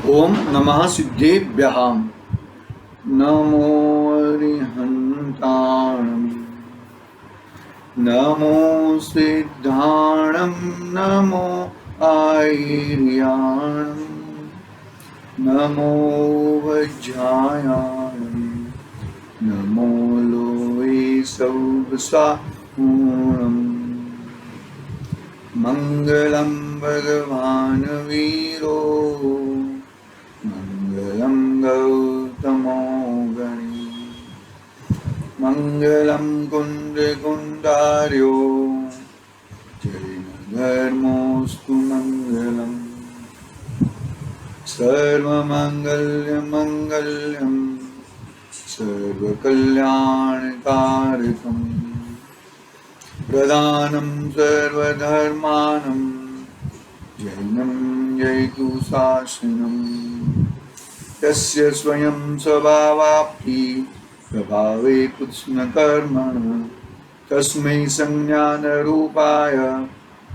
ओम नमः सिद्धेभ्यः। नमो अरिहन्ताणं नमो सिद्धाणं नमो आयर्याणं नमो वज्रायाणं नमो लोये सौभसाहूणम् मंगलम भगवान वीरो मंगलम गौतमो गणी मंगलम कुंड कुंडार्यो जैन धर्मोस्तु मंगलम सर्वमंगल्य मंगल्यम सर्वकल्याणकारकम् प्रदानं सर्वधर्मानं जैनं जयतु शासनं यस्य स्वयं स्वभावाप्ति प्रभावे कृत्स्नकर्मणः तस्मै संज्ञानरूपाय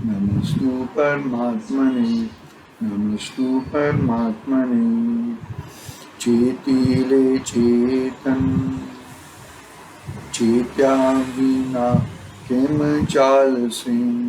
नमस्तु परमात्मने चेतिले चेतन चेत्या विना केम चाल सिंह।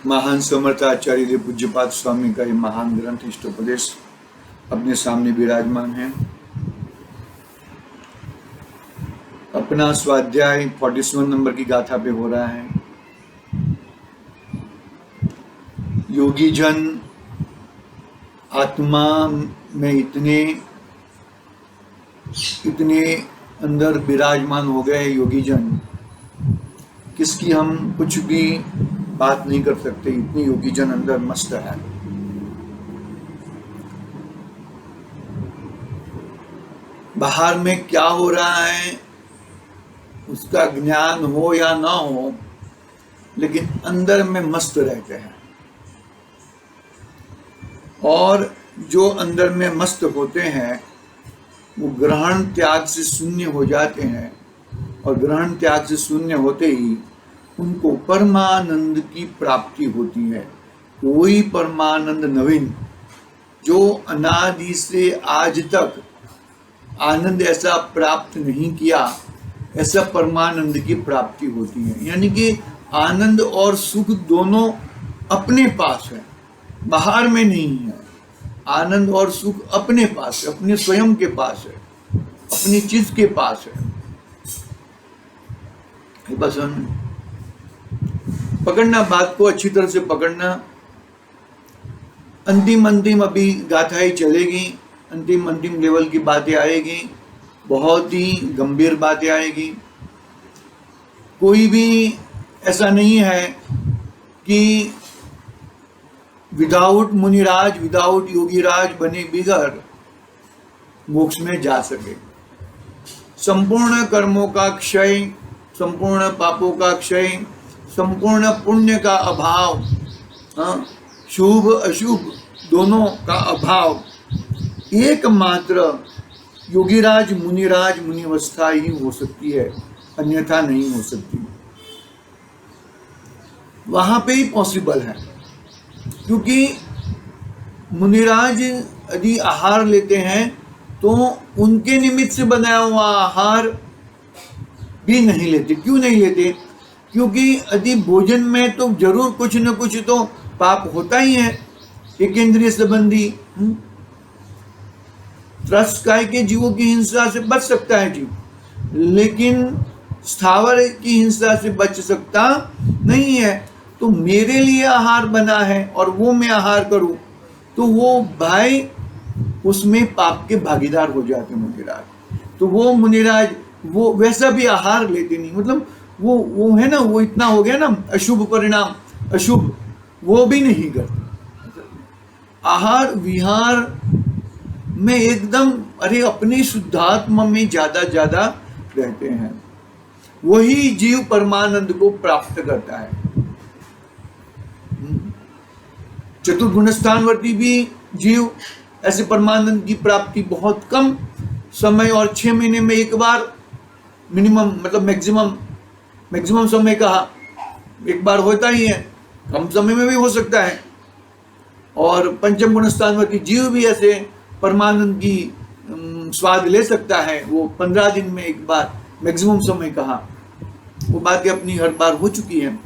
महान समर्थ आचार्य देव पूज्यपाद स्वामी का ये महान ग्रंथ इष्टोपदेश अपने सामने विराजमान है। अपना स्वाध्याय 41 नंबर की गाथा पे हो रहा है। योगी जन आत्मा में इतने अंदर विराजमान हो गए योगी जन, किसकी हम कुछ भी बात नहीं कर सकते। इतने योगी जन अंदर मस्त है। बाहर में क्या हो रहा है उसका ज्ञान हो या ना हो, लेकिन अंदर में मस्त रहते हैं। और जो अंदर में मस्त होते हैं वो ग्रहण त्याग से शून्य हो जाते हैं, और ग्रहण त्याग से शून्य होते ही उनको परमानंद की प्राप्ति होती है। कोई परमानंद नवीन जो अनादि से आज तक आनंद ऐसा प्राप्त नहीं किया, ऐसा परमानंद की प्राप्ति होती है। यानी कि आनंद और सुख दोनों अपने पास है, बाहर में नहीं है। आनंद और सुख अपने पास है, अपने स्वयं के पास है, अपनी चीज के पास है। बस पकड़ना, बात को अच्छी तरह से पकड़ना। अंतिम अभी गाथाएं चलेगी, अंतिम लेवल की बातें आएगी, बहुत ही गंभीर बातें आएगी। कोई भी ऐसा नहीं है कि विदाउट मुनिराज, विदाउट योगीराज बने बिगर मोक्ष में जा सके। संपूर्ण कर्मों का क्षय, संपूर्ण पापों का क्षय, संपूर्ण पुण्य का अभाव, शुभ अशुभ दोनों का अभाव एकमात्र योगीराज मुनिराज मुनिवस्था ही हो सकती है, अन्यथा नहीं हो सकती। वहां पे ही पॉसिबल है, क्योंकि मुनिराज यदि आहार लेते हैं तो उनके निमित्त से बनाया हुआ आहार भी नहीं लेते। क्यों नहीं लेते? क्योंकि यदि भोजन में तो जरूर कुछ न कुछ तो पाप होता ही है, एक इंद्रिय संबंधी। त्रस्त काय के जीवों की हिंसा से बच सकता है जीव, लेकिन स्थावर की हिंसा से बच सकता नहीं है। तो मेरे लिए आहार बना है और वो मैं आहार करूं तो वो भाई उसमें पाप के भागीदार हो जाते मुनिराज। तो वो मुनिराज वो वैसा भी आहार लेते नहीं, मतलब वो है ना, वो इतना हो गया ना अशुभ परिणाम, अशुभ वो भी नहीं करते। आहार विहार में एकदम अपने शुद्धात्मा में ज्यादा रहते हैं। वही जीव परमानंद को प्राप्त करता है। चतुर्गुण स्थानवर्ती भी जीव ऐसे परमानंद की प्राप्ति बहुत कम समय और 6 महीने में एक बार मिनिमम, मतलब मैक्सिमम समय कहा एक बार होता ही है, कम समय में भी हो सकता है। और पंचम गुण स्थानवर्ती जीव भी ऐसे परमानंद की स्वाद ले सकता है, वो 15 दिन में एक बार मैक्सिमम समय कहा। वो बातें अपनी हर बार हो चुकी है।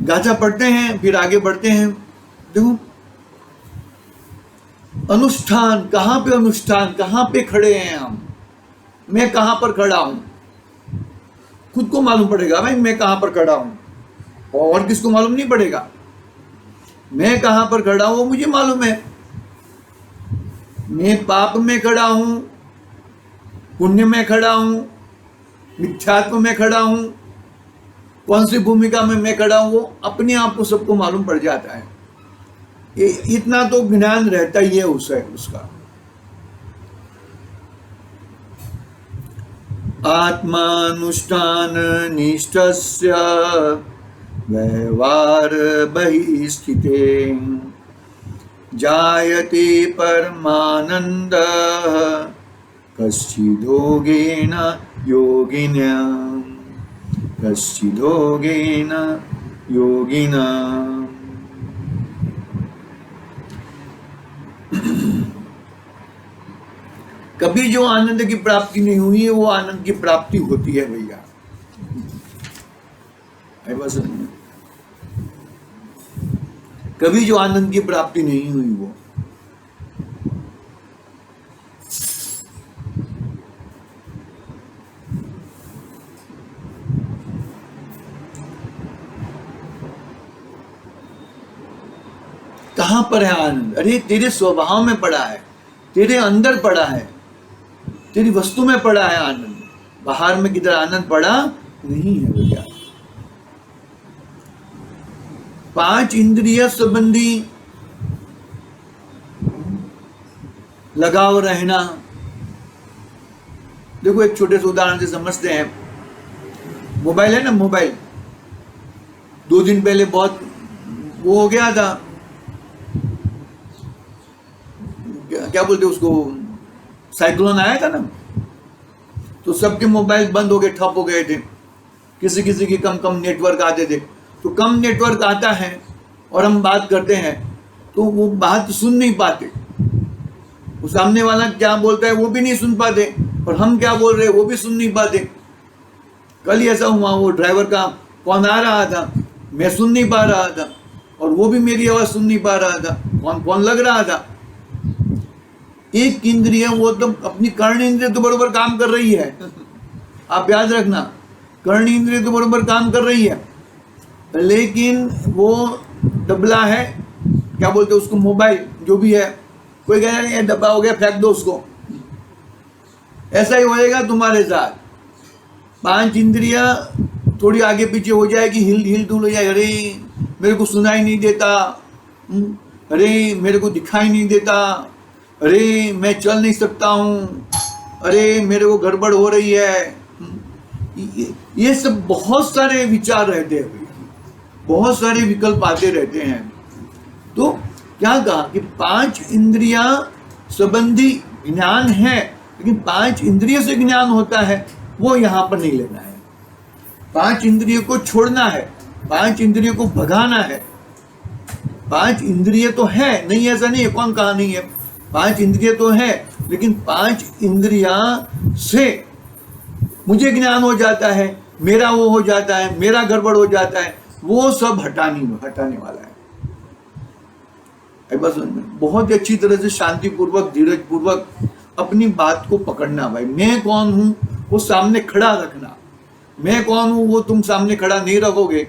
गाथा पढ़ते हैं, फिर आगे बढ़ते हैं। देखो अनुष्ठान, कहां पे अनुष्ठान, कहां पे खड़े हैं हम, मैं कहां पर खड़ा हूं, खुद को मालूम पड़ेगा भाई मैं कहां पर खड़ा हूं, और किसको मालूम नहीं पड़ेगा। मैं कहां पर खड़ा हूं वो मुझे मालूम है। मैं पाप में खड़ा हूं, पुण्य में खड़ा हूं, मिथ्यात्व में खड़ा हूं, कौन सी भूमिका में मैं खड़ा हूं, वो अपने आप को सबको मालूम पड़ जाता है। ये इतना तो ज्ञान रहता ही है उसका। आत्मानुष्ठान निष्ठस्य व्यवहार बहिस्थिते जायते परमानंद कश्चिदोगेन योगिना, कश्चिदोगेन योगिना। कभी जो आनंद की प्राप्ति नहीं हुई है वो आनंद की प्राप्ति होती है भैया। कभी जो आनंद की प्राप्ति नहीं हुई वो कहां पर है आनंद? अरे तेरे स्वभाव में पड़ा है, तेरे अंदर पड़ा है, तेरी वस्तु में पड़ा है आनंद। बाहर में किधर आनंद पड़ा नहीं है भैया। 5 इंद्रिय संबंधी लगाव रहना। देखो एक छोटे से उदाहरण से समझते हैं। मोबाइल है ना, मोबाइल 2 दिन पहले बहुत वो हो गया था, क्या बोलते उसको, साइक्लोन आया था ना, तो सबके मोबाइल बंद हो गए, ठप हो गए थे। किसी किसी के कम नेटवर्क आते थे। तो कम नेटवर्क आता है और हम बात करते हैं तो वो बात सुन नहीं पाते। वो सामने वाला क्या बोलता है वो भी नहीं सुन पाते, और हम क्या बोल रहे हैं वो भी सुन नहीं पाते। कल ही ऐसा हुआ, वो ड्राइवर का फोन आ रहा था, मैं सुन नहीं पा रहा था, और वो भी मेरी आवाज सुन नहीं पा रहा था, फोन लग रहा था। एक इंद्रिय वो तो अपनी कर्ण इंद्रिय तो बरोबर काम कर रही है, आप याद रखना, कर्ण इंद्रिय तो बरोबर काम कर रही है, लेकिन वो डबला है, क्या बोलते उसको, मोबाइल जो भी है। कोई कह रहा है डब्बा हो गया फेंक दो उसको। ऐसा ही होएगा तुम्हारे साथ। 5 इंद्रिया थोड़ी आगे पीछे हो जाएगी, हिल डुल हो जाएगी। अरे मेरे को सुनाई नहीं देता, अरे मेरे को दिखाई नहीं देता, अरे मैं चल नहीं सकता हूँ, अरे मेरे को गड़बड़ हो रही है। ये सब बहुत सारे विचार रहते हैं, बहुत सारे विकल्प आते रहते हैं। तो क्या कहा कि 5 इंद्रिया संबंधी ज्ञान है, लेकिन 5 इंद्रियों से ज्ञान होता है वो यहां पर नहीं लेना है। 5 इंद्रियों को छोड़ना है, 5 इंद्रियों को भगाना है। 5 इंद्रिय तो है, नहीं ऐसा नहीं है, कौन कहा नहीं है, 5 इंद्रिय तो है, लेकिन 5 इंद्रिया से मुझे ज्ञान हो जाता है, मेरा वो हो जाता है, मेरा गड़बड़ हो जाता है, वो सब हटाने वाला है। बस बहुत ही अच्छी तरह से शांति पूर्वक, धीरज पूर्वक अपनी बात को पकड़ना। भाई मैं कौन हूं वो सामने खड़ा रखना। मैं कौन हूं वो तुम सामने खड़ा नहीं रखोगे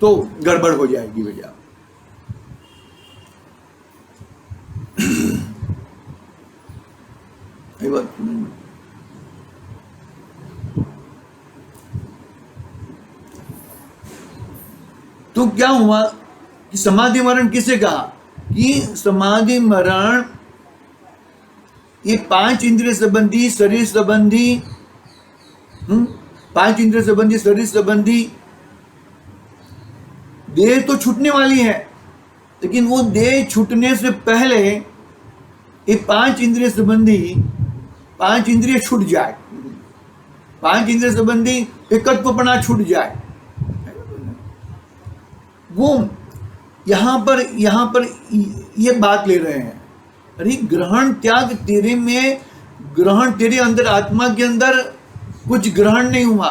तो गड़बड़ हो जाएगी भैया। तो क्या हुआ कि समाधि मरण किसे कहा कि समाधि मरण ये 5 इंद्रिय संबंधी, शरीर संबंधी, 5 इंद्रिय संबंधी, शरीर संबंधी, देह तो छूटने वाली है, लेकिन वो देह छूटने से पहले ये 5 इंद्रिय संबंधी 5 इंद्रिय छूट जाए, 5 इंद्रिय संबंधी एकत्वपना छूट जाए। वो यहाँ पर ये बात ले रहे हैं, अरे ग्रहण त्याग तेरे में, ग्रहण तेरे अंदर, आत्मा के अंदर कुछ ग्रहण नहीं हुआ,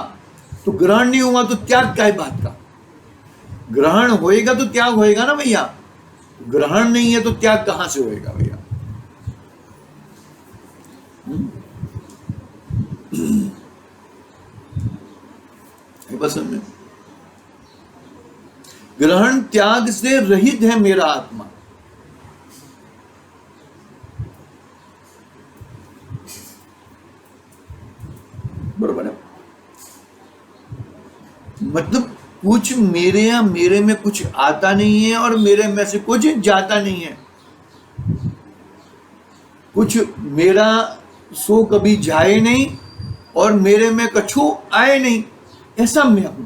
तो ग्रहण नहीं हुआ तो त्याग क्या है बात का? ग्रहण होएगा तो त्याग होएगा ना भैया, ग्रहण नहीं है तो त्याग कहां से होएगा भैया? पसंद है, ग्रहण त्याग से रहित है मेरा आत्मा। बरोबर है, मतलब कुछ मेरे में कुछ आता नहीं है और मेरे में से कुछ जाता नहीं है, कुछ मेरा सो कभी जाए नहीं और मेरे में कछु आए नहीं, ऐसा मैं हूं।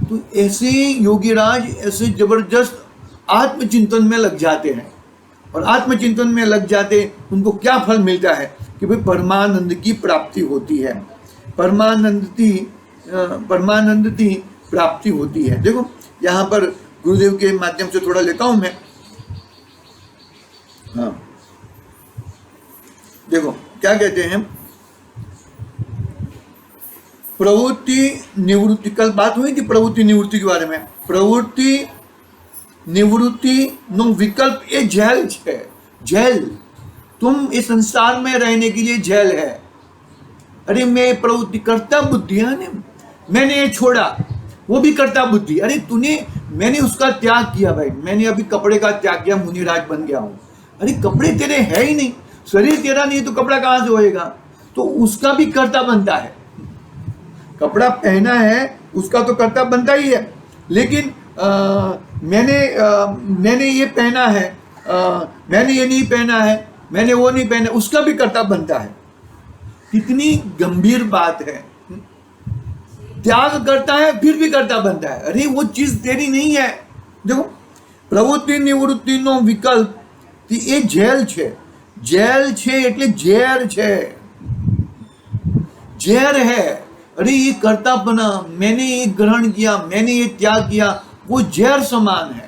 तो ऐसे योगीराज ऐसे जबरदस्त आत्मचिंतन में लग जाते हैं, और आत्मचिंतन में लग जाते उनको क्या फल मिलता है कि भाई परमानंद की प्राप्ति होती है, परमानंद की प्राप्ति होती है। देखो यहाँ पर गुरुदेव के माध्यम से थोड़ा लेता हूं मैं। हाँ देखो क्या कहते हैं, प्रवृत्ति निवृत्ति, कल बात हुई थी प्रवृत्ति निवृत्ति के बारे में। प्रवृत्ति निवृत्ति नो विकल्प, ये जेल है, जेल। तुम इस संसार में रहने के लिए जेल है। अरे मैं प्रवृत्ति करता बुद्धि है, मैंने ये छोड़ा, वो भी करता बुद्धि। अरे मैंने उसका त्याग किया भाई, मैंने अभी कपड़े का त्याग किया, मुनिराज बन गया हूं। अरे कपड़े तेरे है ही नहीं, शरीर तेरा नहीं तो कपड़ा कहां से होएगा? तो उसका भी कर्ता बनता है, कपड़ा पहना है उसका तो कर्ता बनता ही है, लेकिन मैंने ये पहना है, मैंने ये नहीं पहना है, मैंने वो नहीं पहना, उसका भी कर्ता बनता है। कितनी गंभीर बात है। त्याग करता है फिर भी कर्ता बनता है। अरे वो चीज तेरी नहीं है। देखो प्रवृत्ति निवृत्ति नो विकल्प, ये जेल छे, जेल छे એટલે ઝેર છે, ઝેર है। अरे ये कर्तापना, मैंने ये ग्रहण किया, मैंने ये त्याग किया, वो ઝેર समान है।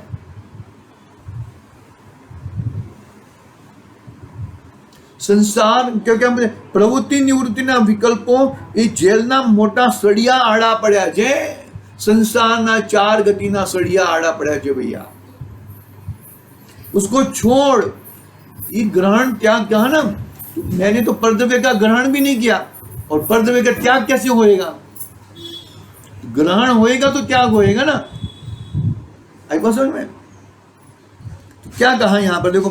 संसार क्योंकि प्रवृत्ति निवृत्तिना विकल्पो એ જેલના મોટા સળિયા આડા પડ્યા છે, संसारना 4 गतिना सड़िया आड़ा पड़ा है भैया। उसको छोड़, ये ग्रहण त्याग क्या है ना, मैंने तो परद्रव्य का ग्रहण भी नहीं किया, और परद्रव्य का त्याग कैसे होएगा? ग्रहण होएगा तो त्याग होएगा ना। आई बात समझ में? तो क्या कहा यहाँ पर देखो,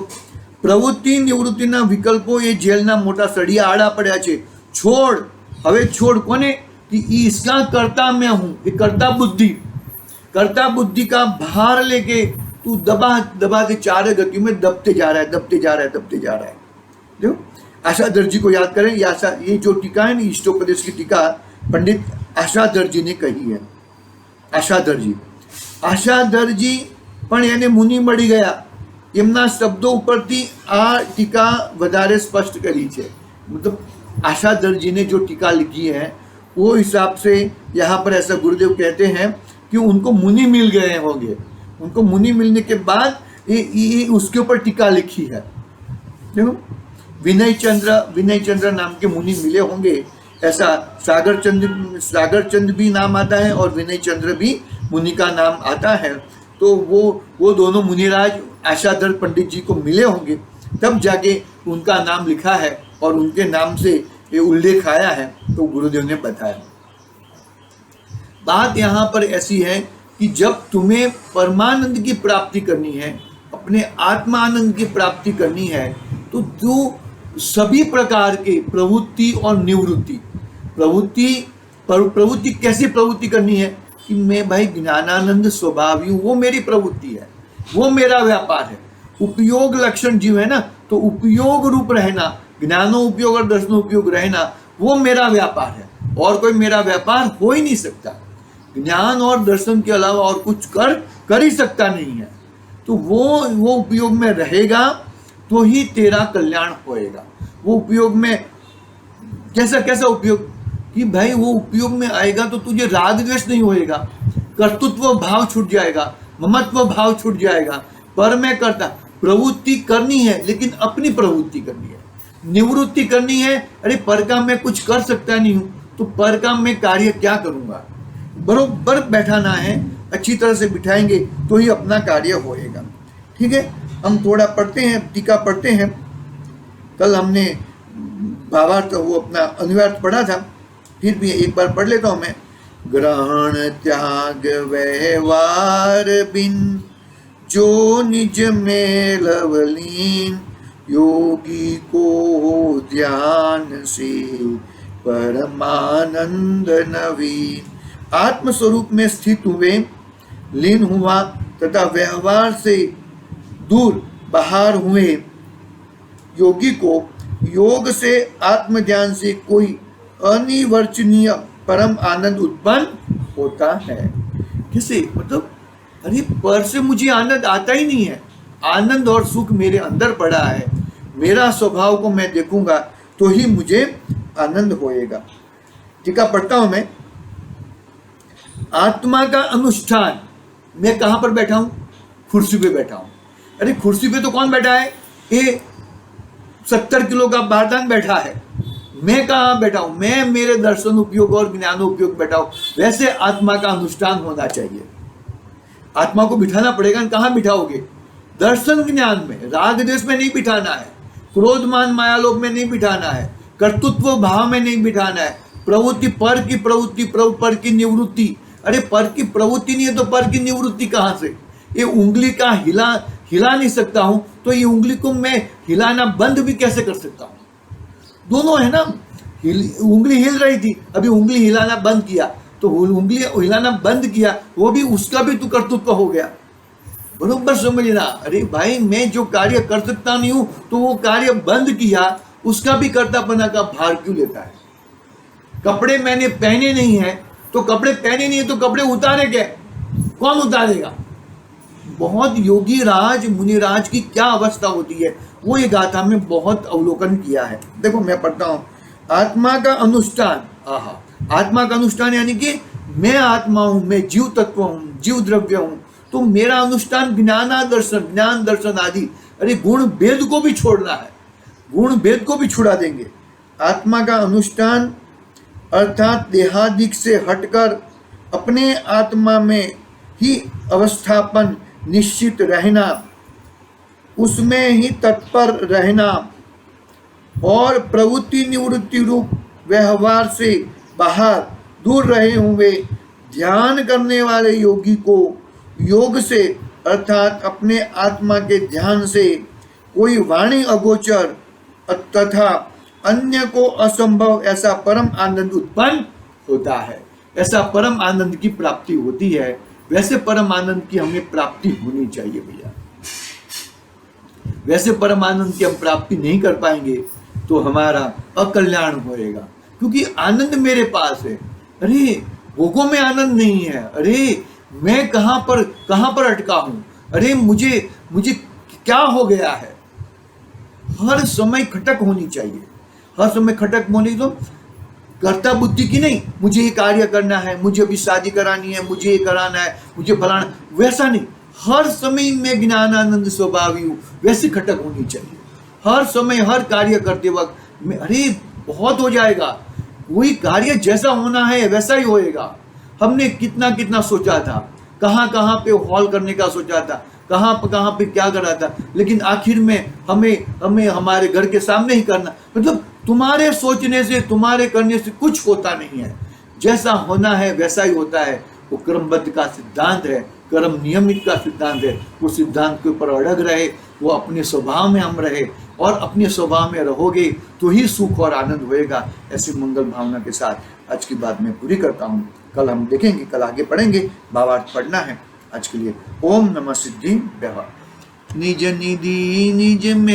प्रवृत्ति निवृत्तिना विकल्पो ये जेलना मोटा सड़िया आड़ा पड़ा है, छोड़। हवे छोड़ कोने कि इसका कर्ता मैं हूं, ये कर्ता बुद्धि का भार लेके तू दबा दबा के 4 गति में दबते जा रहा है। देखो आशाधर जी को याद करें, ये जो टीका है ना, इष्टोपदेश की टीका पंडित आशाधर जी ने कही है। आशाधर जी पण एने मुनि मળી ગયા, એમના શબ્દો ઉપરથી આ ટીકા વધારે स्पष्ट करी है। मतलब आशाधर जी ने जो टीका लिखी है वो हिसाब से यहाँ पर ऐसा गुरुदेव कहते हैं कि उनको मुनि मिल गए होंगे, उनको मुनि मिलने के बाद ये उसके ऊपर टीका लिखी है। देखो विनय चंद्र नाम के मुनि मिले होंगे, ऐसा सागर चंद भी नाम आता है और विनय चंद्र भी मुनि का नाम आता है। तो वो दोनों मुनिराज आशाधर पंडित जी को मिले होंगे, तब जाके उनका नाम लिखा है और उनके नाम से ये उल्लेख आया है, तो गुरुदेव ने बताया। बात यहाँ पर ऐसी है कि जब तुम्हें परमानंद की प्राप्ति करनी है, अपने आत्मानंद की प्राप्ति करनी है, तो तू सभी प्रकार के प्रवृत्ति और निवृत्ति, प्रवृत्ति कैसी प्रवृत्ति करनी है कि मैं भाई ज्ञानानंद स्वभावी हूँ, वो मेरी प्रवृत्ति है, वो मेरा व्यापार है। उपयोग लक्षण जीव है ना, तो उपयोग रूप रहना, ज्ञानो उपयोग और दर्शनो उपयोग रहना, वो मेरा व्यापार है, और कोई मेरा व्यापार हो ही नहीं सकता। ज्ञान और दर्शन के अलावा और कुछ कर ही सकता नहीं है। तो वो उपयोग में रहेगा तो ही तेरा कल्याण होएगा। वो उपयोग में कैसा उपयोग कि भाई वो उपयोग में आएगा तो तुझे राग द्वेष नहीं होएगा, कर्तृत्व भाव छूट जाएगा, ममत्व भाव छूट जाएगा। पर मैं करता, प्रवृत्ति करनी है लेकिन अपनी प्रवृत्ति करनी है, निवृत्ति करनी है। अरे पर काम मैं कुछ कर सकता नहीं हूं तो पर काम में कार्य क्या करूंगा, बरोबर बैठाना है, अच्छी तरह से बिठाएंगे तो ही अपना कार्य होएगा। ठीक है, हम थोड़ा पढ़ते हैं, टीका पढ़ते हैं। कल हमने भावार्थ वो अपना अनुवाद पढ़ा था, फिर भी एक बार पढ़ लेता हूं मैं। ग्रहण त्याग व्यवहार बिन जो निज में लवलीन, योगी को हो ध्यान से परमानंद नवीन। आत्म स्वरूप में स्थित हुए, लीन हुआ तथा व्यवहार से दूर बाहर हुए योगी को योग से आत्म ज्ञान से कोई अनिवर्चनीय परम आनंद उत्पन्न होता है। किसे मतलब, अरे पर से मुझे आनंद आता ही नहीं है, आनंद और सुख मेरे अंदर पड़ा है, मेरा स्वभाव को मैं देखूंगा तो ही मुझे आनंद होएगा। टीका पढ़ता हूं मैं। आत्मा का अनुष्ठान, मैं कहां पर बैठा हूं? कुर्सी पे बैठा हूं। अरे कुर्सी पे तो कौन बैठा है? ये 70 किलो का बारदान बैठा है। मैं कहाँ बैठा हूं? मैं मेरे दर्शन उपयोग और ज्ञान उपयोग बैठा हूं। वैसे आत्मा का अनुष्ठान होना चाहिए। आत्मा को बिठाना पड़ेगा, कहाँ बिठाओगे? दर्शन ज्ञान में, राग देश में नहीं बिठाना है, क्रोध मान माया लोभ में नहीं बिठाना है, कर्तृत्व भाव में नहीं बिठाना है, प्रवृत्ति पर की प्रवृत्ति, पर की निवृत्ति। अरे पर की प्रवृत्ति नहीं है तो पर की निवृत्ति कहां से? ये उंगली का हिला नहीं सकता हूं तो ये उंगली को मैं हिलाना बंद भी कैसे कर सकता हूं? दोनों है ना, उंगली हिल रही थी, अभी उंगली हिलाना बंद किया तो उंगली हिलाना बंद किया, वो भी उसका भी तो कर्तृत्व हो गया। बरोबर समझना। अरे भाई मैं जो कार्य कर सकता नहीं हूं तो वो कार्य बंद किया, उसका भी कर्तापना का भार क्यों लेता है? कपड़े मैंने पहने नहीं है तो कपड़े पहने नहीं है तो कपड़े उतारे क्या? कौन उतारेगा? बहुत योगी राज मुनि राज की क्या अवस्था होती है वो ये गाथा में बहुत अवलोकन किया है। देखो मैं पढ़ता हूं। आत्मा का अनुष्ठान, आत्मा का अनुष्ठान यानी कि मैं आत्मा हूं, मैं जीव तत्व हूं, जीव द्रव्य हूं, तो मेरा अनुष्ठान ज्ञान दर्शन आदि, अरे गुण भेद को भी छोड़ना है, गुण भेद को भी छुड़ा देंगे। आत्मा का अनुष्ठान अर्थात देहादिक से हटकर अपने आत्मा में ही अवस्थापन निश्चित रहना, उसमें ही तत्पर रहना और प्रवृत्ति निवृत्ति रूप व्यवहार से बाहर दूर रहे हुए ध्यान करने वाले योगी को योग से अर्थात अपने आत्मा के ध्यान से कोई वाणी अगोचर तथा अन्य को असंभव ऐसा परम आनंद उत्पन्न होता है। ऐसा परम आनंद की प्राप्ति होती है। वैसे परम आनंद की हमें प्राप्ति होनी चाहिए भैया। वैसे परम आनंद की हम प्राप्ति नहीं कर पाएंगे तो हमारा अकल्याण होएगा, क्योंकि आनंद मेरे पास है। अरे भोगों में आनंद नहीं है। अरे मैं कहां पर अटका हूं? अरे मुझे क्या हो गया है? हर समय खटक होनी चाहिए, हर समय खटक होनी। तो कर्ता बुद्धि की नहीं, मुझे ये कार्य करना है, मुझे अभी शादी करानी है, मुझे ये कराना है, मुझे फलाना, वैसा नहीं। हर समय मैं ज्ञानानंद स्वभावी हूँ, वैसी खटक होनी चाहिए। हर समय हर कार्य करते वक्त में, अरे बहुत हो जाएगा, वही कार्य जैसा होना है वैसा ही होएगा। हमने कितना सोचा था, कहाँ पे हॉल करने का सोचा था, कहाँ पे क्या करा था, लेकिन आखिर में हमें हमारे घर के सामने ही करना। मतलब तुम्हारे सोचने से, तुम्हारे करने से कुछ होता नहीं है। जैसा होना है वैसा ही होता है। वो क्रमबद्ध का सिद्धांत है, कर्म नियमित का सिद्धांत है। वो सिद्धांत के ऊपर अड़ग रहे, वो अपने स्वभाव में हम रहे, और अपने स्वभाव में रहोगे तो ही सुख और आनंद होएगा। ऐसी मंगल भावना के साथ आज की बात मैं पूरी करता हूँ। कल हम देखेंगे, कल आगे पढ़ेंगे, भावार्थ पढ़ना है। आज के लिए ओम नमः सिद्धि व्यवहार। निज निधि निज में